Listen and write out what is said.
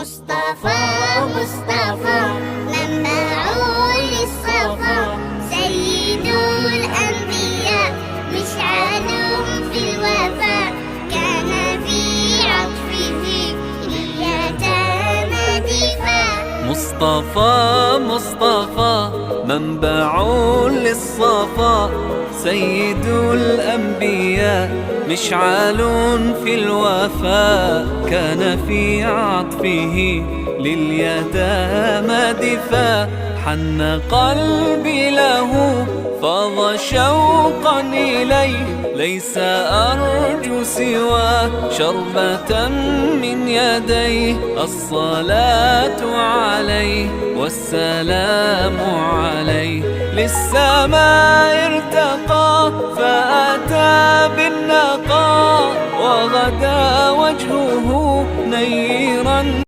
مصطفى مصطفى منبع للصفا، سيد الأنبياء مشعل في الوفاء، كان في عطفه لليتامى دفاع. مصطفى مصطفى منبع للصفا، سيد الأنبياء مشعل في الوفاء، كان في عطفه لليتامى دفاع. حن قلبي له فاض شوقا إليه، ليس أرجو سوى شربة من يديه. الصلاة عليه والسلام عليه، للسماء ارتقى فأتى بالنقاء، وغدا وجهه نيرا